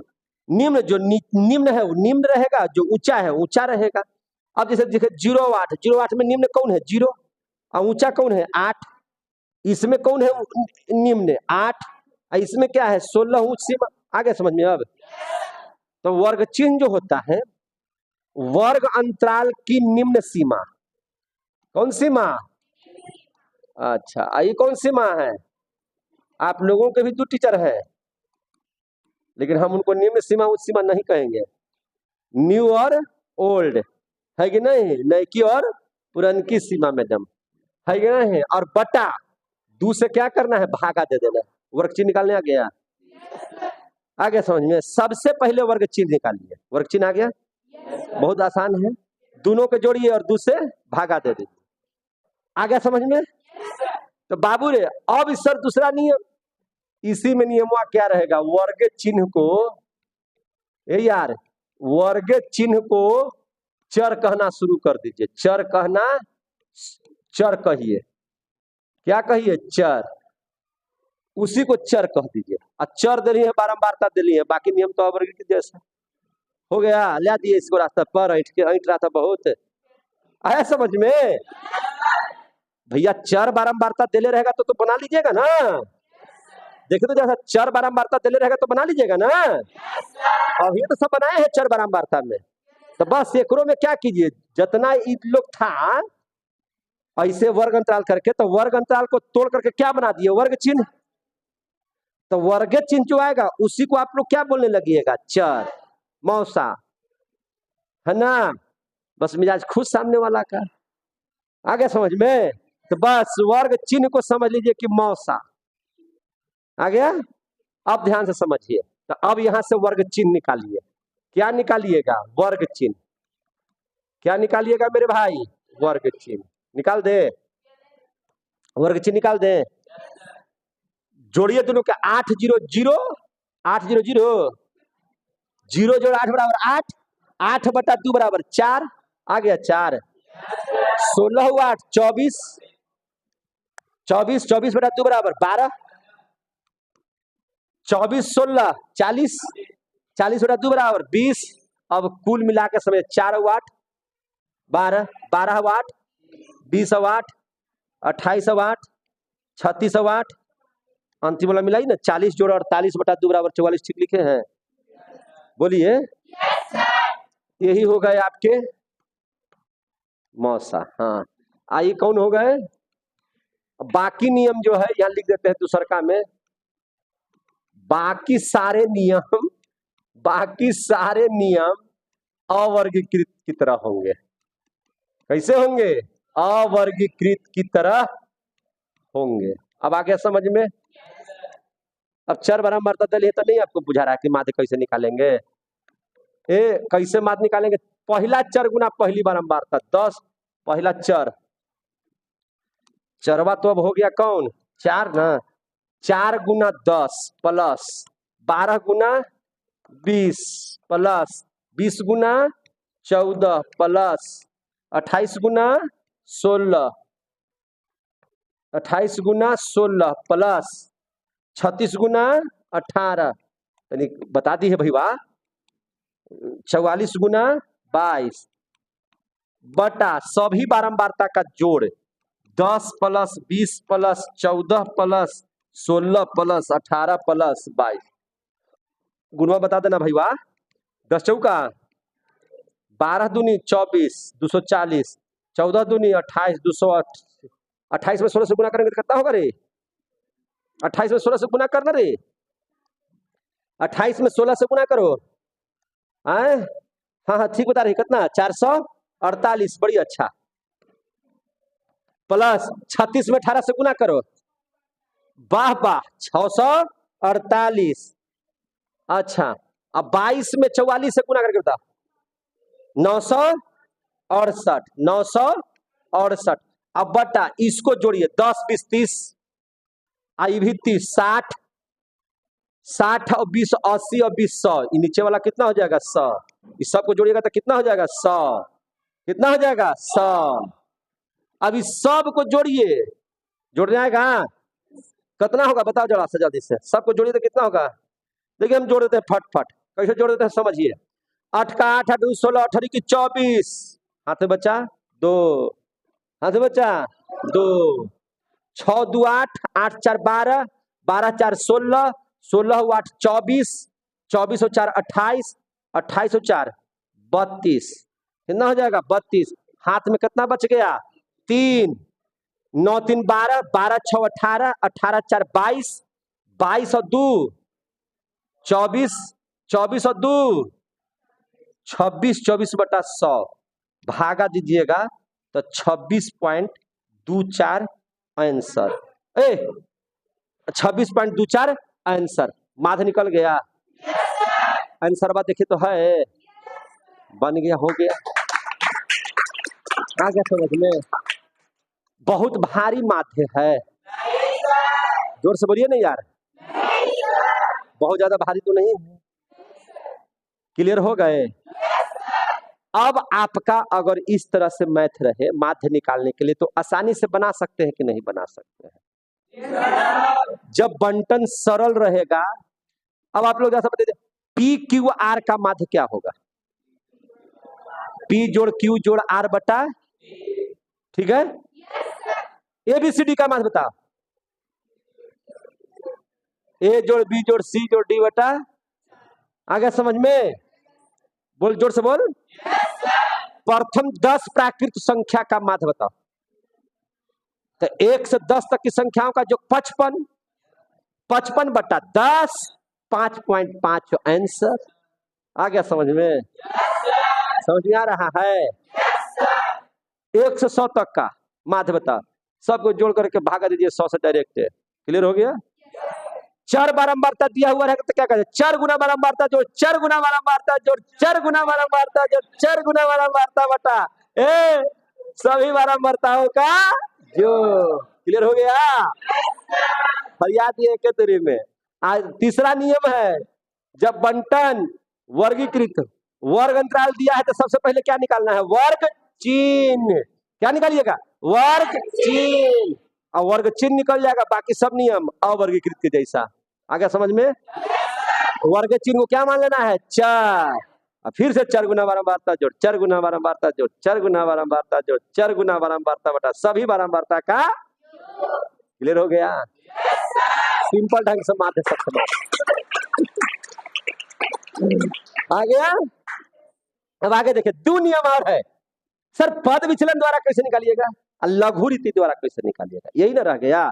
निम्न जो निम्न है वो निम्न रहेगा, जो ऊंचा है ऊंचा रहेगा। अब जैसे देखिए 0, 8 में निम्न कौन है? 0। और ऊंचा कौन है? 8। इसमें कौन है निम्न? 8। इसमें क्या है? 16 उच्च सीमा। आगे समझ में अब? तो वर्ग चिन्ह जो होता है, वर्ग अंतराल की निम्न सीमा। कौन सीमा? अच्छा, ये कौन सीमा है? आप लोगों के भी 2 टीचर है, लेकिन हम उनको निम्न सीमा उच्च सीमा नहीं कहेंगे। न्यू और ओल्ड है कि नहीं? नई और पुरानी सीमा में जम है कि नहीं? और बटा 2 से क्या करना है? भागा दे देना। वर्ग चिन्ह निकालने आ गया? आगे समझ में? सबसे पहले वर्ग चिन्ह निकालिए। वर्ग चिन्ह आ गया? बहुत आसान है, दोनों को जोड़िए और 2 से भागा दे दीजिए। आ गया समझ में? तो बाबू रे, अब सर दूसरा नियम, इसी में नियम क्या रहेगा? वर्ग चिन्ह को, यार वर्ग चिन्ह को चर कहना शुरू कर दीजिए। चर कहना, चर कहिए। क्या कहिए? चर। उसी को चर कह दीजिए। और चर दिली है, बारंबारता दिली है, बाकी नियम तो वर्ग के जैसा हो गया। ला दिए इसको रास्ता पर, ऐंठ रहा था बहुत। आया समझ में? भैया चर बारंबारता दिले रहेगा तो बना लीजिएगा ना। देखिए तो जैसा चर बारंबारता दिले रहेगा तो बना लीजिएगा ना। अभी तो सब बनाए हैं चर बारंबारता में। तो बस एकरों में क्या कीजिए, जितना लोग था ऐसे वर्ग अंतराल करके, तो वर्ग अंतराल को तोड़ करके क्या बना दिए? वर्ग चिन्ह। तो वर्ग चिन्ह जो आएगा उसी को आप लोग क्या बोलने लगिएगा? चर, मौसा, है ना। बस मिजाज खुश सामने वाला का। आगे समझ में? तो बस वर्ग चिन्ह को समझ लीजिए कि मौसा आ गया। अब ध्यान से समझिए। तो अब यहां से वर्ग चिन्ह निकालिए। क्या निकालिएगा? वर्ग चिन्ह। क्या निकालिएगा मेरे भाई? वर्ग चिन्ह निकाल दे। वर्ग चिन्ह निकाल दे। जोड़िए दोनों के। 8 0 0, 8 0 0, 0 जोड़ 8 बराबर 8, 8 बटा 2 बराबर 4। आ गया 4। 16 हुआ 8, 24, 24, 24 बटा 2 बराबर 12, 24 16 40, 40 बटा 2 बराबर 20। अब कुल मिला के समय 4 हुआ 8, 12, 12 हुआ 8, 20 हुआ 8, 28 हुआ 8, 36 हुआ 8। अंतिम वाला मिलाई ना, 40 जोड़ 48 बटा 2 बराबर 44। ठीक लिखे हैं? बोलिए। यही हो गए आपके मौसा। हाँ, आइए कौन हो गए? बाकी नियम जो है यहां लिख देते हैं दूसरका में। बाकी सारे नियम अवर्गीकृत की तरह होंगे। कैसे होंगे? अवर्गीकृत की तरह होंगे। अब आगे समझ में? अब चर बारंबारता दल तो नहीं आपको बुझा रहा है कि माध्य कैसे निकालेंगे? कैसे माध्य निकालेंगे? पहला चर गुना पहली बारंबारता 10, पहला चर, चरवा तो अब हो गया कौन? 4 ना। 4 गुना 10 प्लस 12 गुना 20 प्लस 20 गुना 14 प्लस 28 गुना 16, 28 गुना 16 प्लस 36 गुना 18, यानी बता दी है भैया, 44 गुना 22 बटा सभी बारंबारता का जोड़ 10 plus 20 plus 14 plus 16 plus 18 plus 22, गुणवा बता देना भैया। 10 चौका 12 दूनी 24 240, 14 दूनी 28 208, 28 में 16 से गुना करेंगे तो कितना होगा रे? 28 में 16 से गुना करना रे, 28 में 16 से गुना करो। हाँ हाँ ठीक बता रही, कितना? 448, बड़ी अच्छा। प्लस 36 में 18 से गुना करो, वाह वाह 648। अच्छा अब 22 में 44 से गुना करके बता, 968, 968। अब बटा इसको जोड़िए, 10 20 30, आई भी 30, 60, 60 और 20 80 और 20 100, नीचे वाला कितना हो जाएगा? 100। इस सब को जोड़िएगा तो कितना हो जाएगा? 100। कितना हो जाएगा? 100। अब इस सब को जोड़िए, जोड़ जाएगा कितना होगा? बताओ जरा से जल्दी से, सबको जोड़िए तो कितना होगा? देखिए हम जोड़ देते हैं फट, कैसे जोड़ देते हैं समझिए। 8 का 8, 8 16, 18 की 24, हाथ में बच्चा 2, हाथ में बच्चा 2, 6 2 8, 8 4 12, 12 4 16, 16 8 24, 24 और 4 28, 28 और 4 32, कितना हो जाएगा? 32। हाथ में कितना बच गया? 3, 9 3 12, 12 6 18, 18 4 22, 22 और 2 24, 24 और 2 26, 24 बटा 100 भागा दीजिएगा तो 26.24 आंसर। 26.24 आंसर माध्य निकल गया। आंसर बात देखिए तो है, बन गया, हो गया, आ गया समझ में। बहुत भारी माध्य है, जोर से बोलिए नहीं यार, बहुत ज्यादा भारी तो नहीं है। क्लियर हो गए? अब आपका अगर इस तरह से मैथ रहे माध्य निकालने के लिए तो आसानी से बना सकते हैं कि नहीं बना सकते हैं? जब बंटन सरल रहेगा। अब आप लोग जैसा बता दीजिए, पी क्यू आर का माध्य क्या होगा? पी जोड़ क्यू जोड़ आर बटा, ठीक है? एबीसीडी का माध्य बताओ, ए जोड़ बी जोड़ सी जोड़ डी बटा, आ गया समझ में? बोल, जोर से बोल। प्रथम 10 प्राकृत संख्या का माध्य बताओ। तो 1 से 10 तक की संख्याओं का जो 55, 55 बटा 10, 5.5 आंसर। आ गया समझ में? समझ में आ रहा है? 1 से 100 तक का माध्य बताओ, सबको जोड़ करके भागा दीजिए 100 से डायरेक्ट। क्लियर हो गया? चर बारंबारता दिया हुआ है तो क्या कहते हैं? चर गुना बारंबारता जोड़, चर गुना बारंबारता जोड़, चर गुना बारंबारता जोड़, चर गुना बारंबारता बटा सभी बारंबारताओं का जो। क्लियर हो गया? फरियाद ये के तेरी में। आज तीसरा नियम है, जब बंटन वर्गीकृत वर्ग अंतराल दिया है तो सबसे पहले क्या निकालना है? वर्ग चिन्ह। क्या निकालिएगा? वर्ग चिन्ह। और वर्ग चिन्ह निकल जाएगा, बाकी सब नियम अवर्गीकृत के जैसा। आ गया समझ में? वर्ग चिन्ह को क्या मान लेना है? चर। फिर से चर गुना बारंबारता जोड़, चर गुना बारंबारता जोड़, चर गुना बारंबारता जोड़, चर गुना बारंबारता बटा सभी बारंबारता का। क्लियर हो गया? सिंपल ढंग से माध्य सब समझ आ गया। अब आगे देखिए, 2 नियम और है। सर पद विचलन द्वारा कैसे निकालिएगा? लघु रीति द्वारा कैसे निकालिएगा? यही ना रह गया।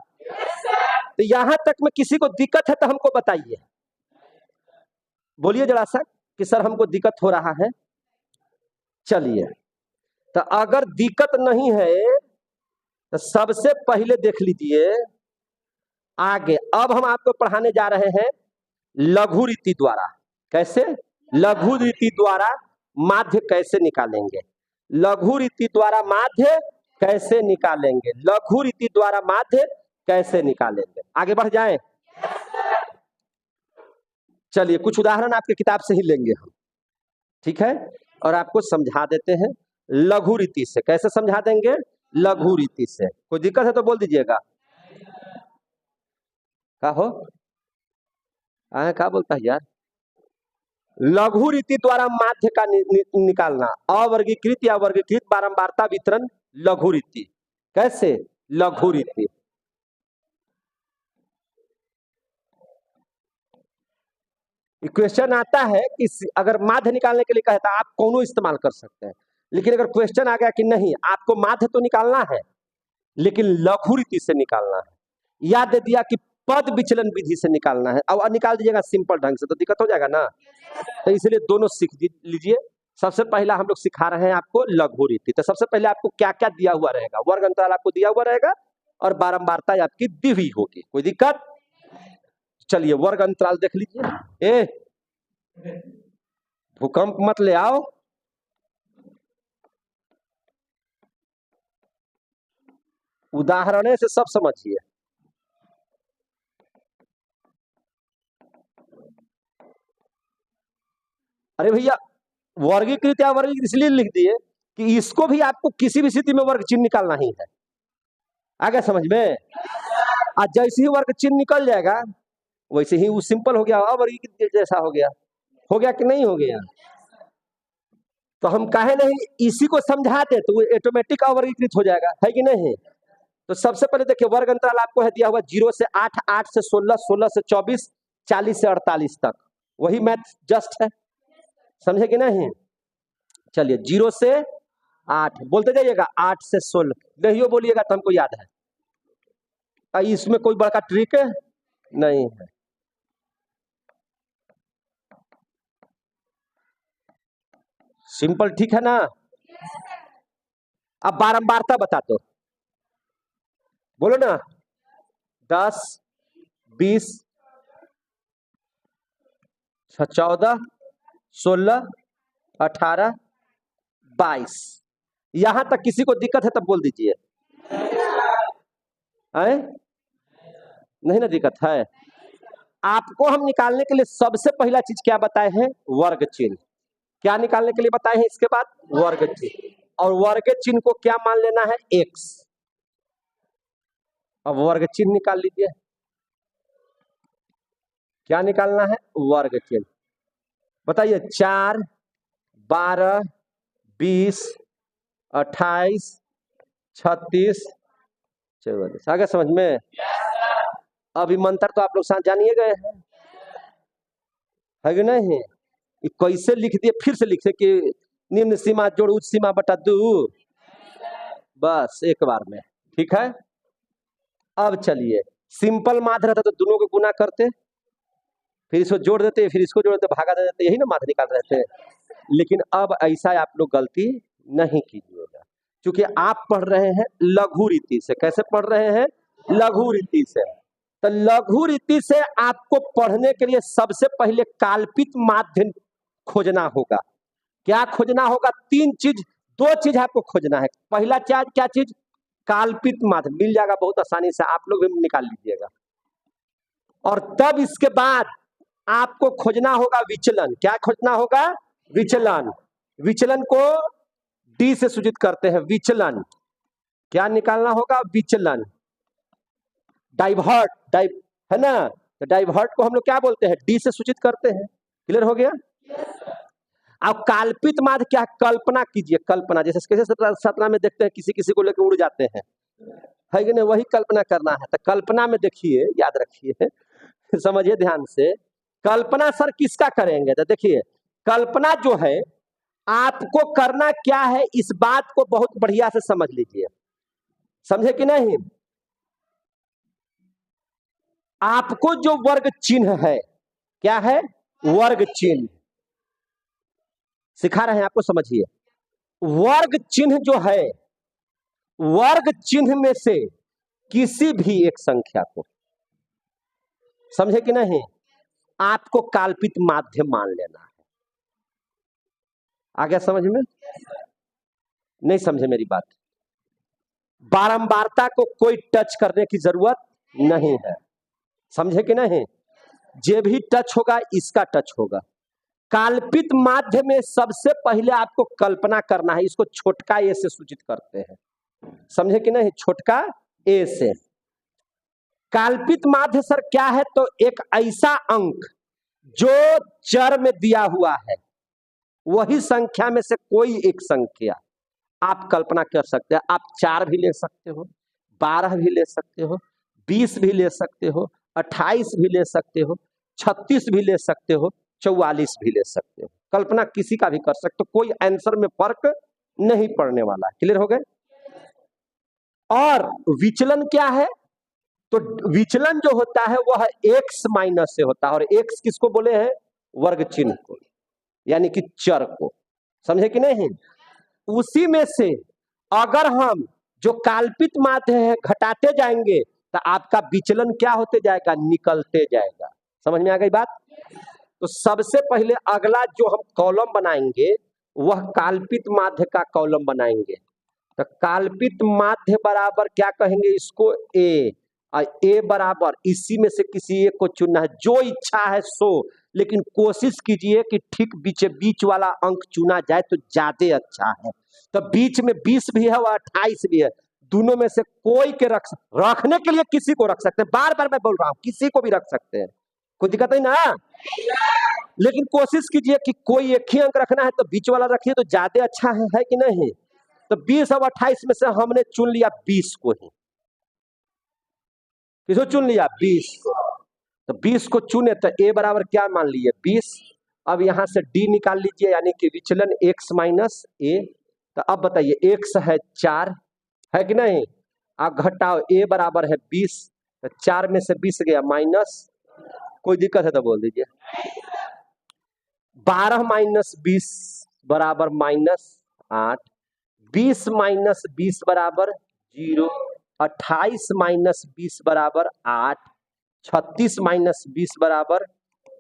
तो यहां तक में किसी को दिक्कत है तो हमको बताइए, बोलिए जरा सा कि सर हमको दिक्कत हो रहा है। चलिए, तो अगर दिक्कत नहीं है तो सबसे पहले देख लीजिए आगे। अब हम आपको पढ़ाने जा रहे हैं लघु रीति द्वारा। कैसे? लघु रीति द्वारा माध्य कैसे निकालेंगे? लघु रीति द्वारा माध्य कैसे निकालेंगे? लघु रीति द्वारा माध्य कैसे निकालेंगे? आगे बढ़ जाएं। चलिए कुछ उदाहरण आपके किताब से ही लेंगे हम, ठीक है, और आपको समझा देते हैं लघु रीति से। कैसे समझा देंगे? लघु रीति से। कोई दिक्कत है तो बोल दीजिएगा। क्या हो क्या बोलता है यार? लघु रीति द्वारा माध्य का निकालना, अवर्गीकृत या वर्गीकृत बारंबारता वितरण लघु रीति। कैसे? लघु रीति। क्वेश्चन आता है कि अगर माध्य निकालने के लिए कहता है आप कौन इस्तेमाल कर सकते हैं, लेकिन अगर क्वेश्चन आ गया कि नहीं आपको माध्य तो निकालना है लेकिन लघु रीति से निकालना है, याद दे दिया कि पद विचलन विधि से निकालना है, अब निकाल दीजिएगा सिंपल ढंग से, तो दिक्कत हो जाएगा ना। तो इसलिए दोनों सीख लीजिए। सबसे पहला हम लोग सिखा रहे हैं आपको लघु रीति। तो सबसे पहले आपको क्या क्या दिया हुआ रहेगा? वर्ग अंतराल आपको दिया हुआ रहेगा और बारंबारता आपकी दी हुई होगी। कोई दिक्कत? चलिए वर्ग अंतराल देख लीजिए। भूकंप मत ले आओ। उदाहरण से सब समझिए। अरे भैया वर्गीकृत या वर्गीकृत इसलिए लिख दिए कि इसको भी आपको किसी भी स्थिति में वर्ग चिन्ह निकालना ही है। आगे समझ में? आज जैसे ही वर्ग चिन्ह निकल जाएगा वैसे ही वो सिंपल हो गया, अवर्गीकृत जैसा हो गया कि नहीं हो गया? तो हम कहे नहीं इसी को समझा दे तो वो ऑटोमेटिक अवर्गीकृत हो जाएगा, है कि नहीं? तो सबसे पहले देखिए वर्ग अंतराल आपको है दिया हुआ 0 से 8, 8 से 16, 16 से 24, 40 से 48 तक। वही मैथ जस्ट है, समझे कि नहीं? चलिए 0 से 8 बोलते जाइएगा, 8 से 16 नहीं बोलिएगा तो हमको याद है। इसमें कोई बड़का ट्रिक नहीं है। सिंपल, ठीक है ना? अब बारंबारता बता दो, बोलो ना। 10, 20, 14, 16, 18, 22 यहां तक किसी को दिक्कत है तब बोल दीजिए। नहीं ना दिक्कत है? आपको हम निकालने के लिए सबसे पहला चीज क्या बताए हैं? वर्ग चिन्ह। क्या निकालने के लिए बताए हैं? इसके बाद वर्ग चिन्ह, और वर्ग चिन्ह को क्या मान लेना है? x। अब वर्ग चिन्ह निकाल लीजिए। क्या निकालना है? वर्ग चिन्ह। बताइए 4, 12, 20, 28, 36, 44। आगे समझ में? अभी मंत्र तो आप लोग साथ जानिए गए हैं, है कि नहीं? कैसे लिख दिए, फिर से लिखे कि निम्न सीमा जोड़ उच्च सीमा बटा 2, बस एक बार में, ठीक है? अब चलिए सिंपल माध्य रहता तो दोनों को गुना करते, फिर इसको जोड़ देते, फिर इसको जोड़ देते, भागा दे देते, यही ना माध्य निकाल रहे थे। लेकिन अब ऐसा आप लोग गलती नहीं कीजिएगा, क्योंकि आप पढ़ रहे हैं लघु रीति से। कैसे पढ़ रहे हैं? लघु रीति से। तो लघु रीति से आपको पढ़ने के लिए सबसे पहले काल्पित माध्य खोजना होगा। क्या खोजना होगा? 3 चीज, 2 चीज आपको खोजना है। पहला क्या चीज? काल्पित माध्य। मिल जाएगा बहुत आसानी से, आप लोग भी निकाल लीजिएगा। और तब इसके बाद आपको खोजना होगा विचलन। क्या खोजना होगा? विचलन। विचलन को डी से सूचित करते हैं, विचलन। क्या निकालना होगा? विचलन। डाइवर्ट है ना? तो डाइवर्ट को हम लोग क्या बोलते हैं? डी से सूचित करते हैं। क्लियर हो गया? अब काल्पित माध्य क्या? कल्पना कीजिए, कल्पना। जैसे कैसे सपना में देखते हैं किसी को लेकर उड़ जाते हैं, है कि नहीं? वही कल्पना करना है। तो कल्पना में देखिए, याद रखिए, समझिए ध्यान से। कल्पना सर किसका करेंगे? तो देखिए कल्पना जो है आपको करना क्या है, इस बात को बहुत बढ़िया से समझ लीजिए। समझे कि नहीं? आपको जो वर्ग चिन्ह है, क्या है? वर्ग चिन्ह सिखा रहे हैं आपको, समझिए। वर्ग चिन्ह जो है, वर्ग चिन्ह में से किसी भी एक संख्या को, समझे कि नहीं, आपको काल्पित माध्य मान लेना है। आ गया समझ में? नहीं समझे मेरी बात? बारंबारता को कोई टच करने की जरूरत नहीं है, समझे कि नहीं? जे भी टच होगा इसका टच होगा। काल्पित माध्य में सबसे पहले आपको कल्पना करना है, इसको छोटका ए से सूचित करते हैं, समझे कि नहीं? छोटका ए से। काल्पित माध्य सर क्या है? तो एक ऐसा अंक जो चर में दिया हुआ है, वही संख्या में से कोई एक संख्या आप कल्पना कर सकते हैं। आप 4 भी ले सकते हो, 12 भी ले सकते हो, 20 भी ले सकते हो, 28 भी ले सकते हो, 36 भी ले सकते हो, 44 भी ले सकते हो। कल्पना किसी का भी कर सकते हो, कोई आंसर में फर्क नहीं पड़ने वाला। क्लियर हो गए? और विचलन क्या है? तो विचलन जो होता है वह x माइनस से होता है, और x किसको बोले हैं? वर्ग चिन्ह को, यानी कि चर को, समझे कि नहीं? उसी में से अगर हम जो काल्पित माध्य है घटाते जाएंगे तो आपका विचलन क्या होते जाएगा? निकलते जाएगा। समझ में आ गई बात? तो सबसे पहले अगला जो हम कॉलम बनाएंगे वह काल्पित माध्य का कॉलम बनाएंगे। तो काल्पित माध्य बराबर क्या कहेंगे इसको? ए। और ए बराबर इसी में से किसी एक को चुनना है, जो इच्छा है सो, लेकिन कोशिश कीजिए कि ठीक बीच वाला अंक चुना जाए तो ज्यादा अच्छा है। तो बीच में 20 भी है और 28 भी है, दोनों में से कोई के रखने के लिए किसी को रख सकते हैं। बार बार मैं बोल रहा हूं, किसी को भी रख सकते हैं, कोई दिक्कत नहीं ना। लेकिन कोशिश कीजिए कि कोई एक ही अंक रखना है तो बीच वाला रखिए तो ज्यादा अच्छा है कि नहीं? तो 20 और 28 में से हमने चुन लिया 20 को ही। किसको चुन लिया? 20 को। तो 20 को चुने तो ए बराबर क्या मान लिए? 20। अब यहां से डी निकाल लीजिए, यानी कि विचलन x माइनस ए। तो अब बताइए x है 4, है कि नहीं? अब घटाओ, ए बराबर है 20, तो 4 में से 20 गया माइनस, कोई दिक्कत है तो बोल दीजिए। 12 माइनस 20 बराबर -8, 20 माइनस 20 बराबर 0, 28 माइनस 20 बराबर 8, 36 माइनस 20 बराबर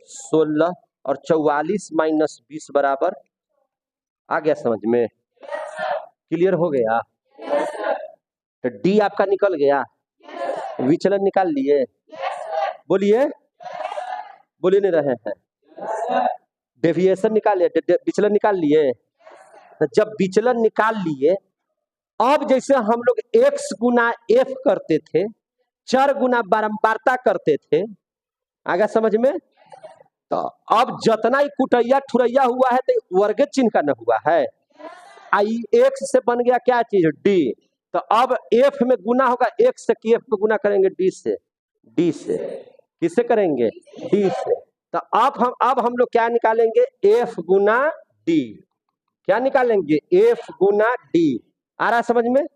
16, और 44 माइनस 20 बराबर। आ गया समझ में? क्लियर हो गया? तो डी आपका निकल गया, विचलन निकाल लिए? बोलिए, बोलिए नहीं रहे हैं। डेविएशन निकाल लिए, विचलन निकाल लिए? तो जब विचलन निकाल लिए, अब जैसे हम लोग x गुना f करते थे, चर गुना बारंबारता करते थे, आगे समझ में? तो अब जितना ही कुटैया ठुरैया हुआ है तो वर्ग चिन्ह का न हुआ है, आई x से बन गया क्या चीज? d। तो अब f में गुना होगा x से, कि f में गुना करेंगे d से, d से किससे करेंगे? d से। तो अब हम लोग क्या निकालेंगे? f गुना d। क्या निकालेंगे? f गुना d। आ रहा है समझ में?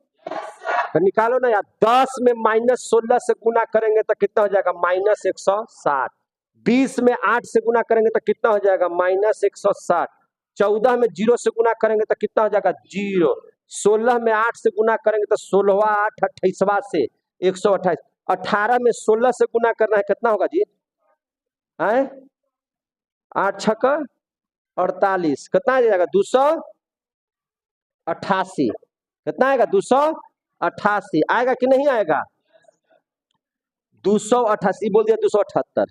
तो निकालो ना यार। 10 में -16 से गुना करेंगे तो कितना हो जाएगा? -160। 20 में 8 से गुना करेंगे तो कितना हो जाएगा? -160। 14 में 0 से गुना करेंगे तो कितना हो जाएगा? 0। 16 में 8 से गुना करेंगे तो 16 8 28 से 128। 18 में 16 से गुना करना है, कितना होगा जी? 8 छक्का 48, कितना आ जाएगा? 288। कितना आएगा? 288 आएगा कि नहीं आएगा? 288 बोल दिया, 278,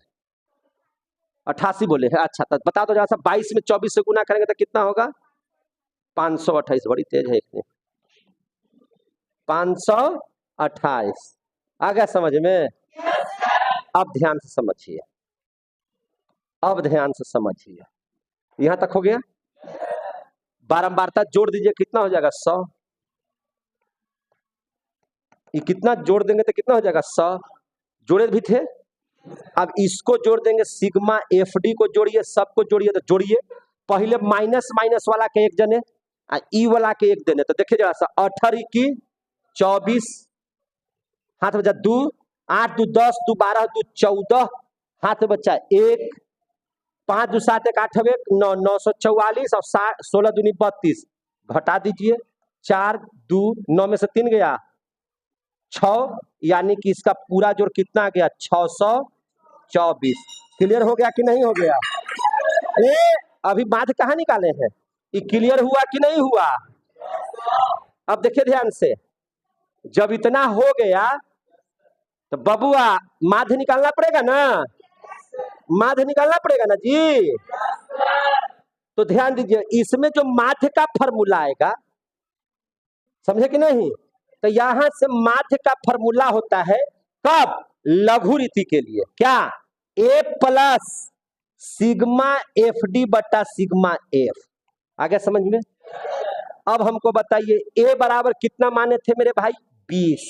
88 बोले हैं। अच्छा तो बता दो जरा सा, 22 में 24 से गुना करेंगे तो कितना होगा? 528। बड़ी तेज है इसमें, 528। आ गया समझ में? अब ध्यान से समझिए, अब ध्यान से समझिए, यहां तक हो गया? बारंबारता जोड़ दीजिए, कितना हो जाएगा? 100। ये कितना जोड़ देंगे तो कितना हो जाएगा? 100। जोड़े भी थे, अब इसको जोड़ देंगे, सिग्मा एफडी को जोड़िए, सबको जोड़िए। तो जोड़िए, पहले माइनस माइनस वाला के एक जने, ई वाला के एक देने। तो देखिए जरा सा, 18 की 24, हाथ बचा 2, 8 2 10, 2 12, 2 14, हाथ बचा 1, 5 2 7 1 8 1 9, 944, और 16 दूनी 32। घटा दीजिए, 4 2 9 में से 3 गया 6, यानी कि इसका पूरा जोड़ कितना आ गया? 624। क्लियर हो गया कि नहीं हो गया? अभी माध्य कहाँ निकाले हैं? ये क्लियर हुआ कि नहीं हुआ? अब देखिए ध्यान से, जब इतना हो गया तो बबुआ माध्य निकालना पड़ेगा ना, माध्य निकालना पड़ेगा ना जी। तो ध्यान दीजिए, इसमें जो माध्य का फॉर्मूला आएगा, समझे कि नहीं? तो यहां से माध्य का फॉर्मूला होता है कब? लघु रीति के लिए। क्या? ए प्लस सिग्मा एफ डी बटा सिग्मा एफ। आ गया समझ में? अब हमको बताइए, ए बराबर कितना माने थे मेरे भाई? 20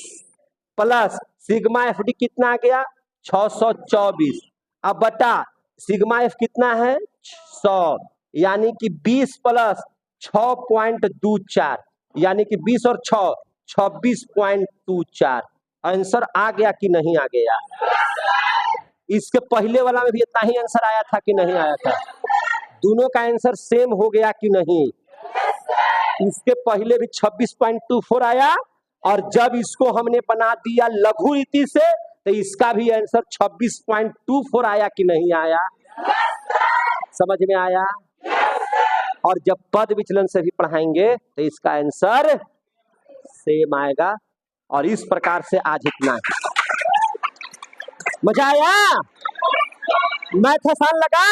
प्लस सिग्मा एफ डी कितना आ गया? 624। अब बटा सिग्मा एफ कितना है? 100, यानी कि 20 प्लस 6.24, यानी कि 20 और 6 26.24। आंसर आ गया कि नहीं आ गया? इसके पहले वाला में भी इतना ही आंसर आया था कि नहीं आया था? दोनों का आंसर सेम हो गया कि नहीं? इसके पहले भी 26.24 आया, और जब इसको हमने बना दिया लघु रीति से तो इसका भी आंसर 26.24 आया कि नहीं आया? समझ में आया? और जब पद विचलन से भी पढ़ाएंगे तो इसका आंसर सेम आएगा। और इस प्रकार से आज इतना है। मजा आया? मैथ आसान लगा?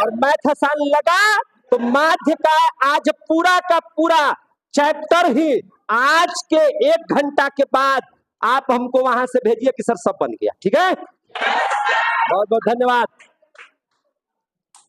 और मैथ आसान लगा तो माध्य का आज पूरा का पूरा चैप्टर ही आज के 1 घंटा के बाद आप हमको वहां से भेजिए कि सर सब बन गया। ठीक है, बहुत बहुत धन्यवाद।